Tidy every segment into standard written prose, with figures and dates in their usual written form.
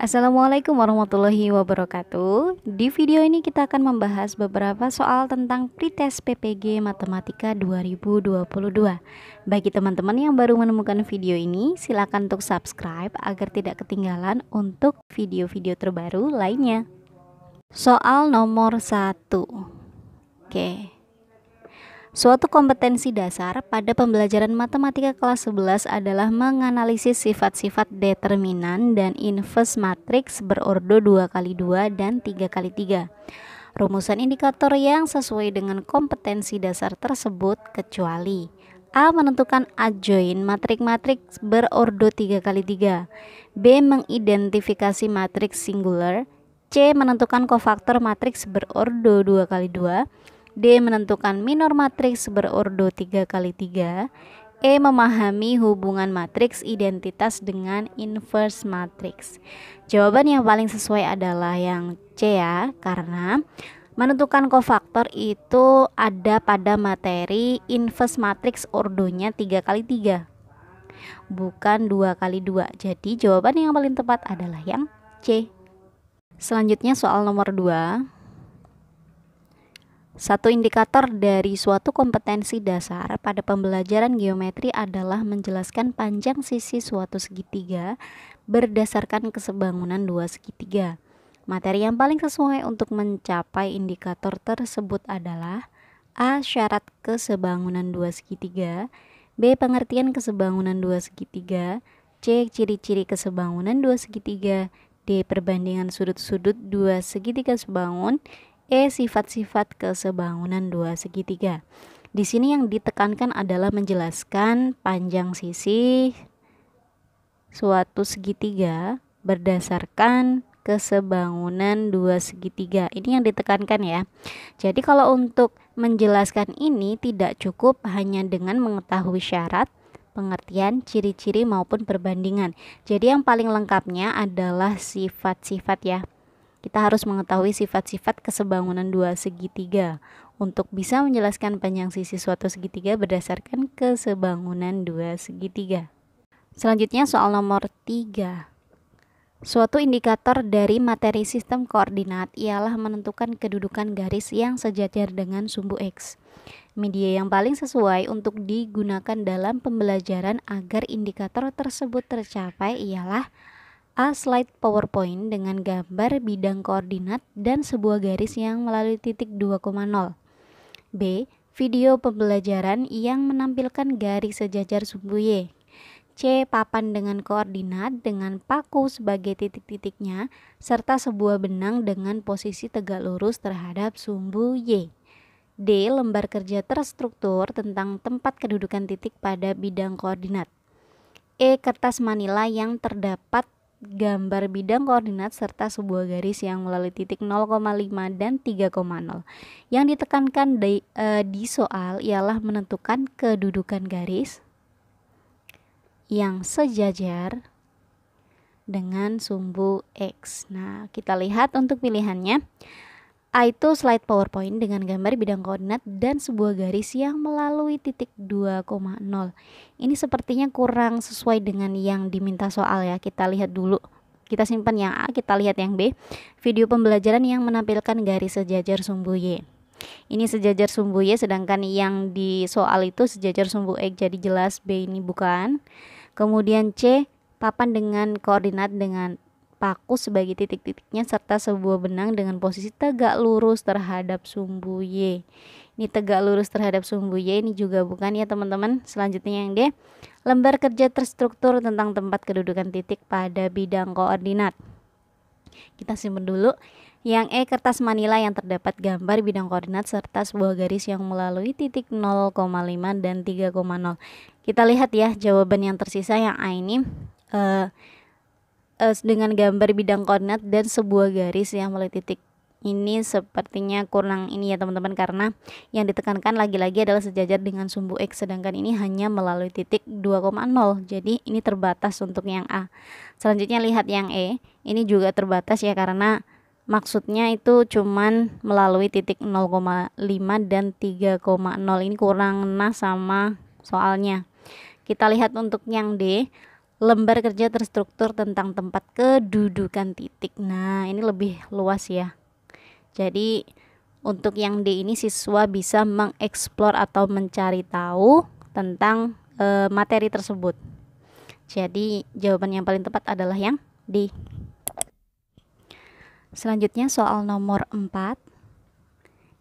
Assalamualaikum warahmatullahi wabarakatuh. Di video ini kita akan membahas beberapa soal tentang pretest PPG Matematika 2022. Bagi teman-teman yang baru menemukan video ini, silakan untuk subscribe agar tidak ketinggalan untuk video-video terbaru lainnya. Soal nomor 1. Oke. Suatu kompetensi dasar pada pembelajaran matematika kelas 11 adalah menganalisis sifat-sifat determinan dan inverse matriks berordo 2x2 dan 3x3. Rumusan indikator yang sesuai dengan kompetensi dasar tersebut kecuali A. Menentukan adjoint matriks-matriks berordo 3x3. B. Mengidentifikasi matriks singular. C. Menentukan kofaktor matriks berordo 2x2. D. Menentukan minor matriks berordo 3x3. E. Memahami hubungan matriks identitas dengan inverse matriks. Jawaban yang paling sesuai adalah yang C ya, karena menentukan kofaktor itu ada pada materi inverse matriks ordonya 3x3, bukan 2x2. Jadi jawaban yang paling tepat adalah yang C. Selanjutnya soal nomor 2. Satu indikator dari suatu kompetensi dasar pada pembelajaran geometri adalah menjelaskan panjang sisi suatu segitiga berdasarkan kesebangunan dua segitiga. Materi yang paling sesuai untuk mencapai indikator tersebut adalah A. Syarat kesebangunan dua segitiga. B. Pengertian kesebangunan dua segitiga. C. Ciri-ciri kesebangunan dua segitiga. D. Perbandingan sudut-sudut dua segitiga sebangun. E. Sifat-sifat kesebangunan dua segitiga. Di sini yang ditekankan adalah menjelaskan panjang sisi suatu segitiga berdasarkan kesebangunan dua segitiga. Ini yang ditekankan ya. Jadi kalau untuk menjelaskan ini tidak cukup hanya dengan mengetahui syarat, pengertian, ciri-ciri maupun perbandingan. Jadi yang paling lengkapnya adalah sifat-sifat ya. Kita harus mengetahui sifat-sifat kesebangunan dua segitiga untuk bisa menjelaskan panjang sisi suatu segitiga berdasarkan kesebangunan dua segitiga. Selanjutnya soal nomor 3. Suatu indikator dari materi sistem koordinat ialah menentukan kedudukan garis yang sejajar dengan sumbu X. Media yang paling sesuai untuk digunakan dalam pembelajaran agar indikator tersebut tercapai ialah A. Slide PowerPoint dengan gambar bidang koordinat dan sebuah garis yang melalui titik 2,0. B. Video pembelajaran yang menampilkan garis sejajar sumbu Y. C. Papan dengan koordinat dengan paku sebagai titik-titiknya serta sebuah benang dengan posisi tegak lurus terhadap sumbu Y. D. Lembar kerja terstruktur tentang tempat kedudukan titik pada bidang koordinat. E. Kertas manila yang terdapat gambar bidang koordinat serta sebuah garis yang melalui titik 0,5 dan 3,0. Yang ditekankan di soal ialah menentukan kedudukan garis yang sejajar dengan sumbu X. Nah, kita lihat untuk pilihannya. A itu slide PowerPoint dengan gambar bidang koordinat dan sebuah garis yang melalui titik 2,0. Ini sepertinya kurang sesuai dengan yang diminta soal ya. Kita lihat dulu. Kita simpan yang A, kita lihat yang B. Video pembelajaran yang menampilkan garis sejajar sumbu Y. Ini sejajar sumbu Y, sedangkan yang di soal itu sejajar sumbu X, jadi jelas B ini bukan. Kemudian C, papan dengan koordinat dengan paku sebagai titik-titiknya serta sebuah benang dengan posisi tegak lurus terhadap sumbu Y. Ini tegak lurus terhadap sumbu Y, ini juga bukan ya teman-teman. Selanjutnya yang D, lembar kerja terstruktur tentang tempat kedudukan titik pada bidang koordinat. Kita simpan dulu. Yang E, kertas manila yang terdapat gambar bidang koordinat serta sebuah garis yang melalui titik 0,5 dan 3,0. Kita lihat ya jawaban yang tersisa yang A ini dengan gambar bidang koordinat dan sebuah garis yang melalui titik. Ini sepertinya kurang ini ya teman-teman, karena yang ditekankan lagi-lagi adalah sejajar dengan sumbu X, sedangkan ini hanya melalui titik 2,0. Jadi ini terbatas untuk yang A. Selanjutnya lihat yang E. Ini juga terbatas ya, karena maksudnya itu cuman melalui titik 0,5 dan 3,0. Ini kurang nah sama soalnya. Kita lihat untuk yang D. lembar kerja terstruktur tentang tempat kedudukan titik. Nah, ini lebih luas ya. Jadi untuk yang D ini siswa bisa mengeksplor atau mencari tahu tentang materi tersebut. Jadi jawaban yang paling tepat adalah yang D. Selanjutnya soal nomor 4.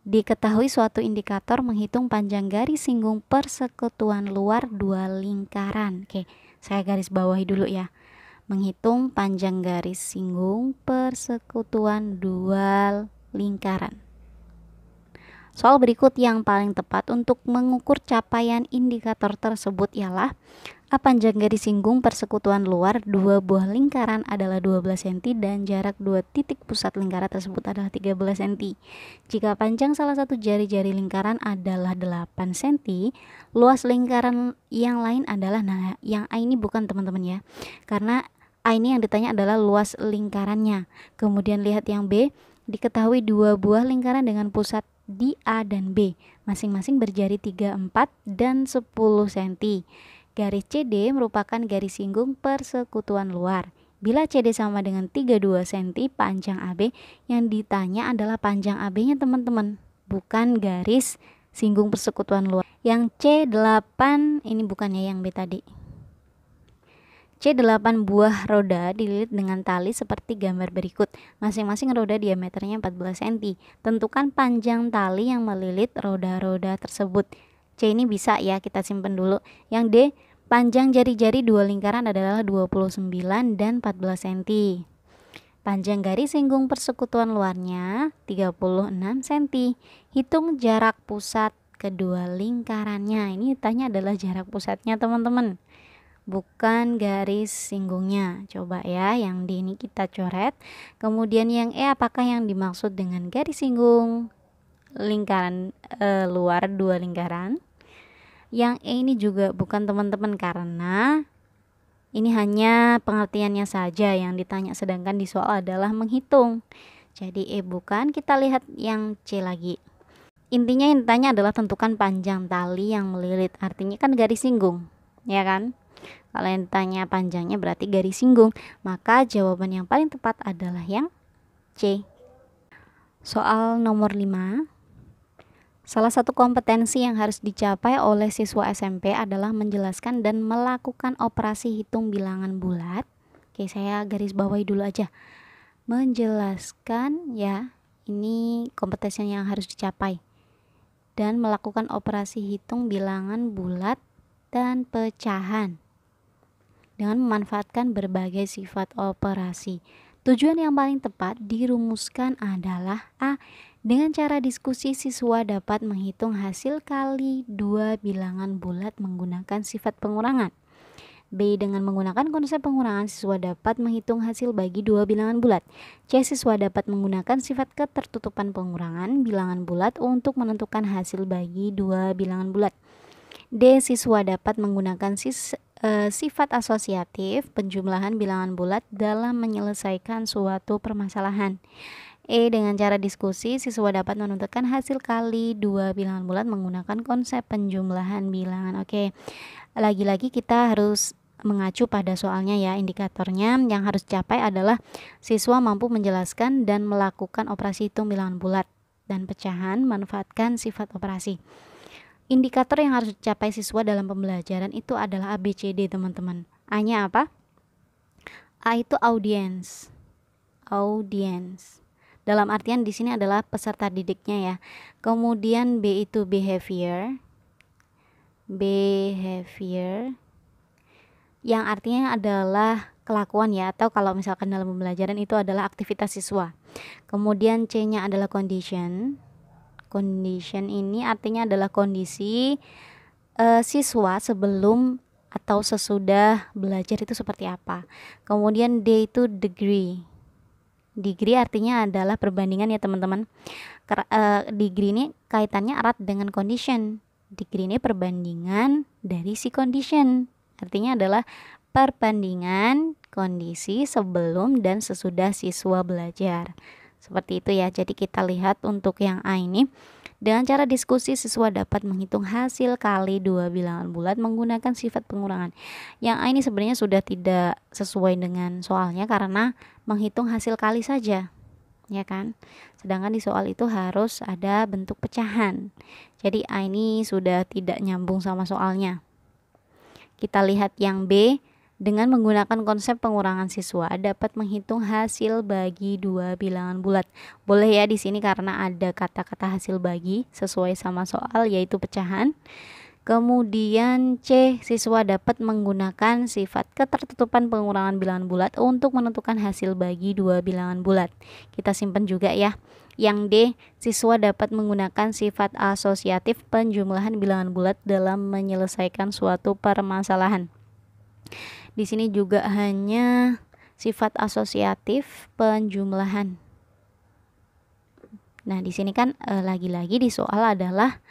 Diketahui suatu indikator menghitung panjang garis singgung persekutuan luar dua lingkaran. Oke, saya garis bawahi dulu ya. Menghitung panjang garis singgung persekutuan dua lingkaran. Soal berikut yang paling tepat untuk mengukur capaian indikator tersebut ialah A. Panjang garis singgung persekutuan luar dua buah lingkaran adalah 12 cm dan jarak dua titik pusat lingkaran tersebut adalah 13 cm. Jika panjang salah satu jari-jari lingkaran adalah 8 cm, luas lingkaran yang lain adalah, nah yang A ini bukan teman-teman ya, karena A ini yang ditanya adalah luas lingkarannya. Kemudian lihat yang B, diketahui dua buah lingkaran dengan pusat di A dan B, masing-masing berjari 3, 4, dan 10 cm. Garis CD merupakan garis singgung persekutuan luar. Bila CD sama dengan 32 cm, panjang AB yang ditanya adalah panjang AB-nya teman-teman, bukan garis singgung persekutuan luar. Yang C8 ini bukannya yang B tadi. C8 buah roda dililit dengan tali seperti gambar berikut. Masing-masing roda diameternya 14 cm. Tentukan panjang tali yang melilit roda-roda tersebut. C ini bisa ya, kita simpen dulu. Yang D, panjang jari-jari dua lingkaran adalah 29 dan 14 cm. Panjang garis singgung persekutuan luarnya 36 cm. Hitung jarak pusat kedua lingkarannya. Ini tanya adalah jarak pusatnya teman-teman, bukan garis singgungnya. Coba ya, yang D ini kita coret. Kemudian yang E, apakah yang dimaksud dengan garis singgung lingkaran luar dua lingkaran? Yang E ini juga bukan teman-teman, karena ini hanya pengertiannya saja yang ditanya, sedangkan di soal adalah menghitung. Jadi E bukan. Kita lihat yang C lagi. Intinya yang ditanya adalah tentukan panjang tali yang melilit, artinya kan garis singgung, ya kan? Kalau yang ditanya panjangnya berarti garis singgung, maka jawaban yang paling tepat adalah yang C. Soal nomor 5. Salah satu kompetensi yang harus dicapai oleh siswa SMP adalah menjelaskan dan melakukan operasi hitung bilangan bulat. Oke, saya garis bawahi dulu aja. Menjelaskan ya, ini kompetensi yang harus dicapai. Dan melakukan operasi hitung bilangan bulat dan pecahan dengan memanfaatkan berbagai sifat operasi. Tujuan yang paling tepat dirumuskan adalah A. Dengan cara diskusi, siswa dapat menghitung hasil kali dua bilangan bulat menggunakan sifat pengurangan. B. Dengan menggunakan konsep pengurangan, siswa dapat menghitung hasil bagi dua bilangan bulat. C. Siswa dapat menggunakan sifat ketertutupan pengurangan bilangan bulat untuk menentukan hasil bagi dua bilangan bulat. D. Siswa dapat menggunakan sifat asosiatif penjumlahan bilangan bulat dalam menyelesaikan suatu permasalahan. E. Dengan cara diskusi, siswa dapat menentukan hasil kali dua bilangan bulat menggunakan konsep penjumlahan bilangan. Oke, lagi-lagi kita harus mengacu pada soalnya ya. Indikatornya yang harus dicapai adalah siswa mampu menjelaskan dan melakukan operasi hitung bilangan bulat dan pecahan manfaatkan sifat operasi. Indikator yang harus dicapai siswa dalam pembelajaran itu adalah ABCD teman-teman. A-nya apa? A itu audience. Dalam artian di sini adalah peserta didiknya ya. Kemudian B itu behavior. Yang artinya adalah kelakuan ya, atau kalau misalkan dalam pembelajaran itu adalah aktivitas siswa. Kemudian C-nya adalah condition. Condition ini artinya adalah kondisi siswa sebelum atau sesudah belajar itu seperti apa. Kemudian D itu degree. Degree artinya adalah perbandingan ya teman-teman. Degree ini kaitannya erat dengan condition. Degree ini perbandingan dari si condition. Artinya adalah perbandingan kondisi sebelum dan sesudah siswa belajar. Seperti itu ya. Jadi kita lihat untuk yang A ini, dengan cara diskusi siswa dapat menghitung hasil kali dua bilangan bulat menggunakan sifat pengurangan. Yang A ini sebenarnya sudah tidak sesuai dengan soalnya karena menghitung hasil kali saja, ya kan? Sedangkan di soal itu harus ada bentuk pecahan. Jadi A ini sudah tidak nyambung sama soalnya. Kita lihat yang B, dengan menggunakan konsep pengurangan siswa dapat menghitung hasil bagi dua bilangan bulat. Boleh ya di sini karena ada kata-kata hasil bagi sesuai sama soal yaitu pecahan. Kemudian C, siswa dapat menggunakan sifat ketertutupan pengurangan bilangan bulat untuk menentukan hasil bagi dua bilangan bulat. Kita simpan juga ya. Yang D, siswa dapat menggunakan sifat asosiatif penjumlahan bilangan bulat dalam menyelesaikan suatu permasalahan. Di sini juga hanya sifat asosiatif penjumlahan. Nah, di sini kan lagi-lagi di soal adalah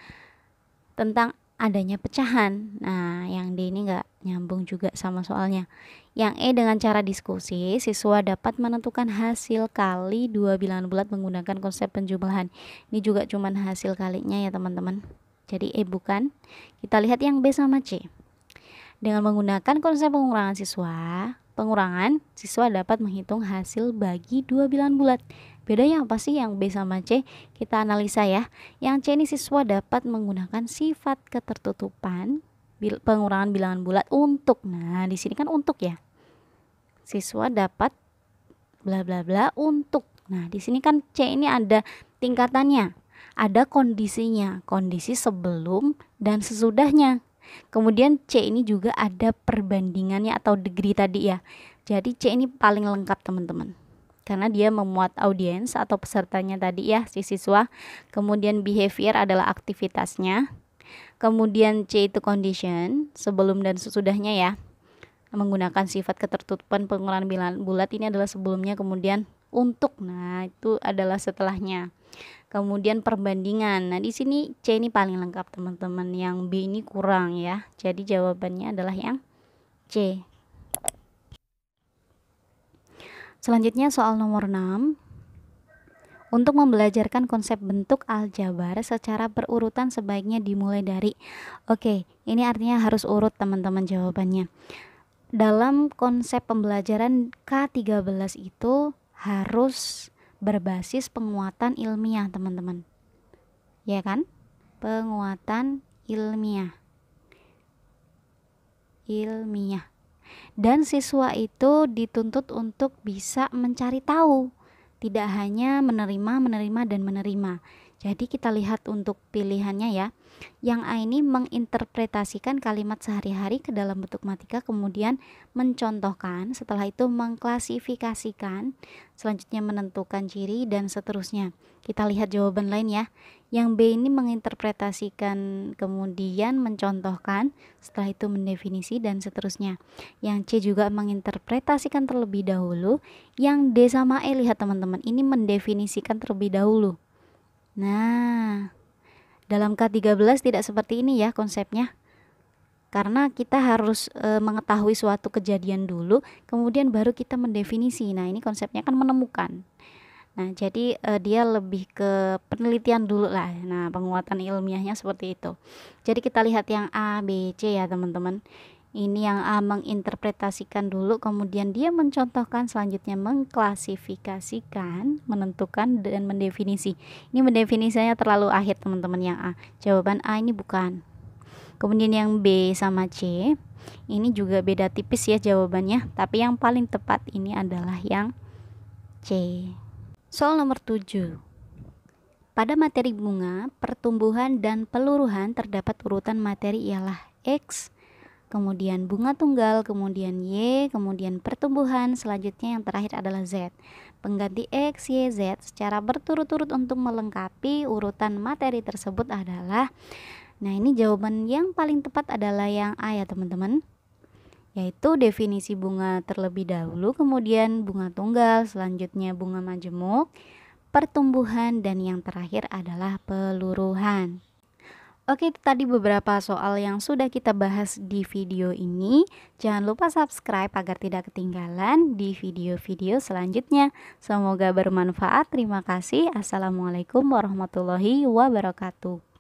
tentang adanya pecahan. Nah, yang D ini nggak nyambung juga sama soalnya. Yang E, dengan cara diskusi, siswa dapat menentukan hasil kali dua bilangan bulat menggunakan konsep penjumlahan. Ini juga cuman hasil kalinya ya teman-teman. Jadi E bukan. Kita lihat yang B sama C. Dengan menggunakan konsep pengurangan, siswa dapat menghitung hasil bagi dua bilangan bulat. Bedanya apa sih yang B sama C? Kita analisa ya. Yang C ini siswa dapat menggunakan sifat ketertutupan pengurangan bilangan bulat untuk. Nah, di sini kan untuk ya. Siswa dapat bla bla bla untuk. Nah, di sini kan C ini ada tingkatannya. Ada kondisinya, kondisi sebelum dan sesudahnya. Kemudian C ini juga ada perbandingannya atau degree tadi ya. Jadi C ini paling lengkap teman-teman. Karena dia memuat audiens atau pesertanya tadi ya, si siswa. Kemudian behavior adalah aktivitasnya. Kemudian C itu condition, sebelum dan sesudahnya ya. Menggunakan sifat ketertutupan pengurangan bilangan bulat ini adalah sebelumnya, kemudian untuk. Nah, itu adalah setelahnya. Kemudian perbandingan. Nah, di sini C ini paling lengkap teman-teman. Yang B ini kurang ya. Jadi jawabannya adalah yang C. Selanjutnya soal nomor 6. Untuk membelajarkan konsep bentuk aljabar secara berurutan sebaiknya dimulai dari. Oke, ini artinya harus urut teman-teman jawabannya. Dalam konsep pembelajaran K13 itu harus berbasis penguatan ilmiah teman-teman, ya kan? Penguatan ilmiah dan siswa itu dituntut untuk bisa mencari tahu, tidak hanya menerima dan menerima. Jadi kita lihat untuk pilihannya ya. Yang A ini menginterpretasikan kalimat sehari-hari ke dalam bentuk matematika, kemudian mencontohkan, setelah itu mengklasifikasikan, selanjutnya menentukan ciri dan seterusnya. Kita lihat jawaban lain ya. Yang B ini menginterpretasikan, kemudian mencontohkan, setelah itu mendefinisi dan seterusnya. Yang C juga menginterpretasikan terlebih dahulu. Yang D sama E, lihat teman-teman, ini mendefinisikan terlebih dahulu. Nah, dalam K13 tidak seperti ini ya konsepnya. Karena kita harus mengetahui suatu kejadian dulu, kemudian baru kita mendefinisi. Nah, ini konsepnya kan menemukan. Nah, jadi dia lebih ke penelitian dulu lah. Nah, penguatan ilmiahnya seperti itu. Jadi kita lihat yang A, B, C ya teman-teman. Ini yang A menginterpretasikan dulu, kemudian dia mencontohkan, selanjutnya mengklasifikasikan, menentukan, dan mendefinisi. Ini mendefinisinya terlalu akhir teman-teman yang A. Jawaban A ini bukan. Kemudian yang B sama C, ini juga beda tipis ya jawabannya, tapi yang paling tepat ini adalah yang C. Soal nomor 7. Pada materi bunga, pertumbuhan dan peluruhan terdapat urutan materi ialah X, kemudian bunga tunggal, kemudian Y, kemudian pertumbuhan, selanjutnya yang terakhir adalah Z. Pengganti X, Y, Z secara berturut-turut untuk melengkapi urutan materi tersebut adalah, nah ini jawaban yang paling tepat adalah yang A ya teman-teman, yaitu definisi bunga terlebih dahulu, kemudian bunga tunggal, selanjutnya bunga majemuk, pertumbuhan, dan yang terakhir adalah peluruhan. Oke, itu tadi beberapa soal yang sudah kita bahas di video ini. Jangan lupa subscribe agar tidak ketinggalan di video-video selanjutnya. Semoga bermanfaat. Terima kasih. Assalamualaikum warahmatullahi wabarakatuh.